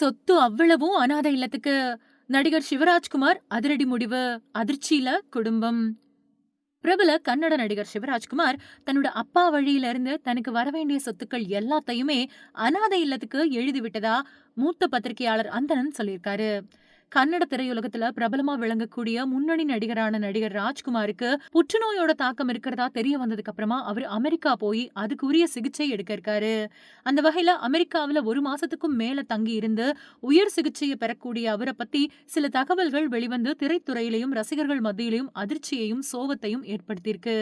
சொத்து அவ்வளவும் அனாதை இல்லத்துக்கு. நடிகர் சிவராஜ்குமார் அதிரடி முடிவு. அதிர்ச்சியில குடும்பம். பிரபல கன்னட நடிகர் சிவராஜ்குமார் தன்னோட அப்பா வழியில இருந்து தனக்கு வரவேண்டிய சொத்துக்கள் எல்லாத்தையுமே அனாதை இல்லத்துக்கு எழுதி விட்டதா மூத்த பத்திரிகையாளர் அந்தணன் சொல்லியிருக்காரு. கன்னட திரையுலகத்துல பிரபலமா விளங்கக்கூடிய முன்னணி நடிகரான நடிகர் ராஜ்குமாருக்கு புற்றுநோயோட தாக்கம் இருக்கிறதா தெரிய வந்ததுக்கு அப்புறமா அவர் அமெரிக்கா போய் அதுக்கு உரிய சிகிச்சை எடுக்க இருக்காரு. அந்த வகையில அமெரிக்காவுல 1 மாசத்துக்கும் மேல தங்கி இருந்து உயர் சிகிச்சையை பெறக்கூடிய அவரை பத்தி சில தகவல்கள் வெளிவந்து திரைத்துறையிலையும் ரசிகர்கள் மத்தியிலையும் அதிர்ச்சியையும் சோகத்தையும் ஏற்படுத்தியிருக்கு.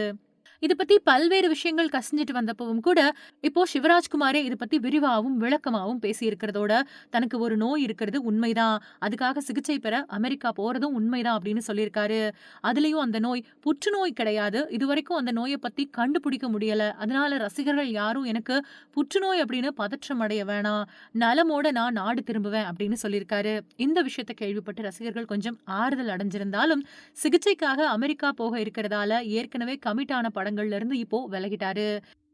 இத பத்தி பல்வேறு விஷயங்கள் கசிஞ்சிட்டு வந்தப்பவும் கூட, இப்போ சிவராஜ்குமாரே இத பத்தி விரிவாவும், விளக்கமாவும் பேசியிருக்கிறதோட, தனக்கு ஒரு நோய் இருக்கிறது உண்மைதான். அதுக்காக சிகிச்சை பெற அமெரிக்கா போறதும் உண்மைதான் அப்படின்னு சொல்லியிருக்காரு. அதுலயும் அந்த நோய் புற்றுநோய் கிடையாது. இதுவரைக்கும் அந்த நோய பத்தி கண்டுபிடிக்க முடியல. அதனால ரசிகர்கள் யாரும் எனக்கு புற்றுநோய் அப்படின்னு பதற்றம் அடைய வேணாம். நலமோட நான் நாடு திரும்புவேன் அப்படின்னு சொல்லியிருக்காரு. இந்த விஷயத்த கேள்விப்பட்டு ரசிகர்கள் கொஞ்சம் ஆறுதல் அடைஞ்சிருந்தாலும், சிகிச்சைக்காக அமெரிக்கா போக இருக்கிறதால ஏற்கனவே கமிட் ஆன படங்கள்ல இருந்து இப்போ விலகிட்டாரு.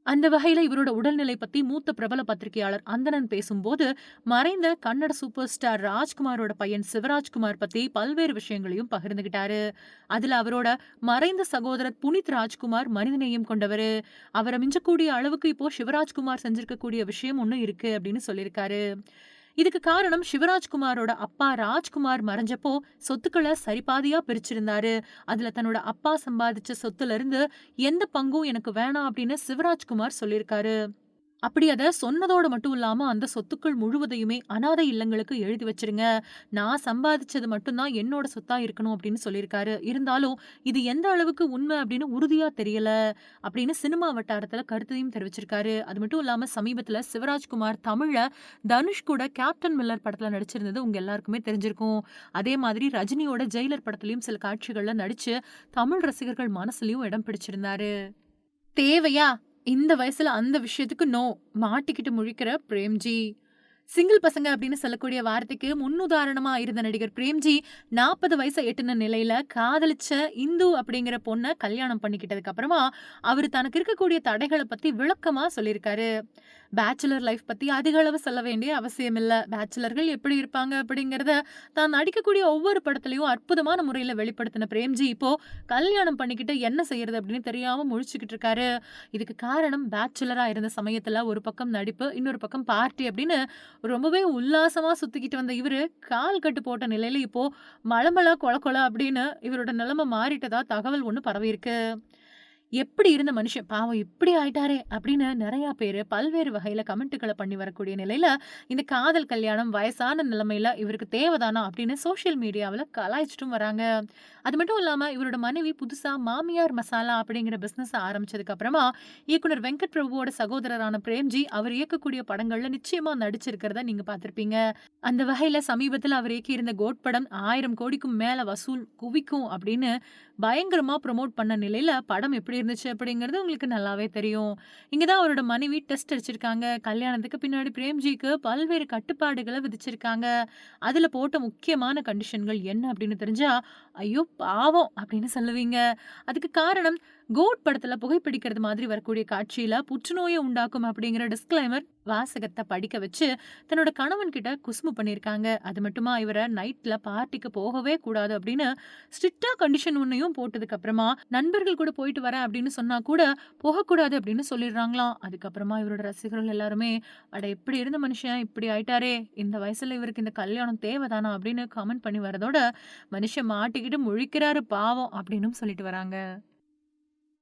அந்த வகையில இவரோட உடல்நிலை பத்தி மூத்த பிரபல பத்திரிகையாளர் அந்தணன் பேசும்போது, மறைந்த கன்னட சூப்பர் ஸ்டார் ராஜ்குமாரோட பையன் சிவராஜ்குமார் பத்தி பல்வேறு விஷயங்களையும் பகிர்ந்துகிட்டாரு. அதுல அவரோட மறைந்த சகோதரர் புனித் ராஜ்குமார் மனிதநேயம் கொண்டவரு. அவரை மிஞ்சக்கூடிய அளவுக்கு இப்போ சிவராஜ்குமார் செஞ்சிருக்கக்கூடிய விஷயம் ஒண்ணு இருக்கு அப்படின்னு சொல்லியிருக்காரு. இதுக்கு காரணம் சிவராஜ்குமாரோட அப்பா ராஜ்குமார் மறைஞ்சப்போ சொத்துக்கள சரிபாதியா பிரிச்சிருந்தாரு. அதுல தன்னோட அப்பா சம்பாதிச்ச சொத்துல இருந்து எந்த பங்கும் எனக்கு வேணாம் அப்படின்னு சிவராஜ்குமார் சொல்லியிருக்காரு. அப்படி அத சொன்னதோட மட்டும் இல்லாம, அந்த சொத்துக்கள் முழுவதையுமே அனாதை இல்லங்களுக்கு எழுதி வச்சிருங்க. நான் சம்பாதிச்சது மட்டும் தான் என்னோட சொத்தா இருக்கணும் அப்படின்னு சொல்லியிருக்காரு. இருந்தாலும், இது எந்த அளவுக்கு உண்மை அப்படின்னு உறுதியா தெரியல. அப்படின்னு சினிமா வட்டாரத்துல கருத்தையும் தெரிவிச்சிருக்காரு. அது மட்டும் இல்லாம சமீபத்துல சிவராஜ்குமார் தமிழ்ல தனுஷ் கூட கேப்டன் மில்லர் படத்துல நடிச்சிருந்தது உங்க எல்லாருக்குமே தெரிஞ்சிருக்கும். அதே மாதிரி ரஜினியோட ஜெயிலர் படத்துலயும் சில காட்சிகள்ல நடிச்சு தமிழ் ரசிகர்கள் மனசுலயும் இடம் பிடிச்சிருந்தாரு. தேவையா? இந்த வயசுல அந்த விஷயத்துக்கு நோ. மாட்டிக்கிட்டு முழிக்கிற பிரேம்ஜி. சிங்கிள் பசங்க அப்படின்னு சொல்லக்கூடிய வார்த்தைக்கு முன்னுதாரணமா இருந்த நடிகர் பிரேம்ஜி 40 வயச எட்டுன நிலையில காதலிச்ச இந்து அப்படிங்கிற பொண்ண கல்யாணம் பண்ணிக்கிட்டதுக்கு அப்புறமா அவரு தனக்கு இருக்கக்கூடிய தடைகள பத்தி விளக்கமா சொல்லியிருக்காரு. பேச்சுலர் லைஃப் பத்தி அதிக அளவு சொல்ல வேண்டிய அவசியம் இல்ல. பேச்சுலர்கள் எப்படி இருப்பாங்க அப்படிங்கிறத தான் நடிக்கக்கூடிய ஒவ்வொரு படத்துலயும் அற்புதமான முறையில வெளிப்படுத்தின பிரேம்ஜி இப்போ கல்யாணம் பண்ணிக்கிட்டு என்ன செய்யறது அப்படின்னு தெரியாம முழிச்சுக்கிட்டு இருக்காரு. இதுக்கு காரணம் பேச்சுலரா இருந்த சமயத்துல ஒரு பக்கம் நடிப்பு, இன்னொரு பக்கம் பார்ட்டி அப்படின்னு ரொம்பவே உல்லாசமா சுத்திக்கிட்டு வந்த இவரு, கால் கட்டு போட்ட நிலையில இப்போ மளமள, கொல கொல அப்படின்னு இவரோட நிலைமை மாறிட்டதா தகவல் ஒண்ணு பரவியிருக்கு. எப்படி இருந்த மனுஷன் பாவம் இப்படி ஆயிட்டாரே! அப்படின்னு நெறைய பேரு பல்வேறு வகையில கமெண்ட்டுகள பண்ணி வரக்கூடிய நிலையில, இந்த காதல் கல்யாணம் வயசான நிலைமையில இவருக்கு தேவதானா அப்படின்னு சோசியல் மீடியாவுல கலாய்ச்சுட்டும் வராங்க. அது மட்டும் இல்லாம இவரோட மனைவி புதுசா மாமியார் மசாலா அப்படிங்கிற பிசினஸ் ஆரம்பிச்சதுக்கு அப்புறமா, இயக்குனர் வெங்கட் பிரபுவோட சகோதரரான பிரேம்ஜி அவர் இயக்கக்கூடிய படங்கள்ல நிச்சயமா நடிச்சிருக்கிறத நீங்க பார்த்திருப்பீங்க. அந்த வகையில சமீபத்துல அவர் இயக்கியிருந்த கோட் படம் 1000 கோடிக்கும் மேல வசூல் குவிக்கும் அப்படின்னு பயங்கரமா ப்ரமோட் பண்ண நிலையில படம் எப்படி இருந்துச்சு அப்படிங்கிறது உங்களுக்கு நல்லாவே தெரியும். இங்க தான் அவரோட மனைவி டெஸ்ட் அடிச்சிருக்காங்க. கல்யாணத்துக்கு பின்னாடி பிரேம்ஜிக்கு பல்வேறு கட்டுப்பாடுகள விதிச்சிருக்காங்க. அதுல போட்ட முக்கியமான கண்டிஷன்கள் என்ன அப்படின்னு தெரிஞ்சா, ஐயோ பாவம்! அப்படின்னு சொல்லுவீங்க. அதுக்கு காரணம் கோட் படத்துல புகைப்பிடிக்கிறது மாதிரி வரக்கூடிய காட்சியில புற்றுநோய உண்டாக்கும் அப்படிங்கிற டிஸ்க்ளைமர் வாசகத்த படிக்க வச்சு தன்னோட கணவன் கிட்ட குசும்பு பண்ணியிருக்காங்க. அது மட்டுமா இவர நைட்ல பார்ட்டிக்கு போகவே கூடாது அப்படின்னு ஸ்ட்ரிக்ட்டா கண்டிஷன் ஒண்ணையும் போட்டதுக்கு அப்புறமா, நண்பர்கள் கூட போயிட்டு வரேன் அப்படின்னு சொன்னா கூட போகக்கூடாது அப்படின்னு சொல்லிடுறாங்களாம். அதுக்கப்புறமா இவரோட ரசிகர்கள் எல்லாருமே, "அட எப்படி இருந்த மனுஷன் இப்படி ஆயிட்டாரே! இந்த வயசுல இவருக்கு இந்த கல்யாணம் தேவதானா?" அப்படின்னு கமெண்ட் பண்ணி வரதோட, "மனுஷன் மாட்டிக்கிட்டு முழிக்கிறாரு பாவம்" அப்படின்னும் சொல்லிட்டு வராங்க.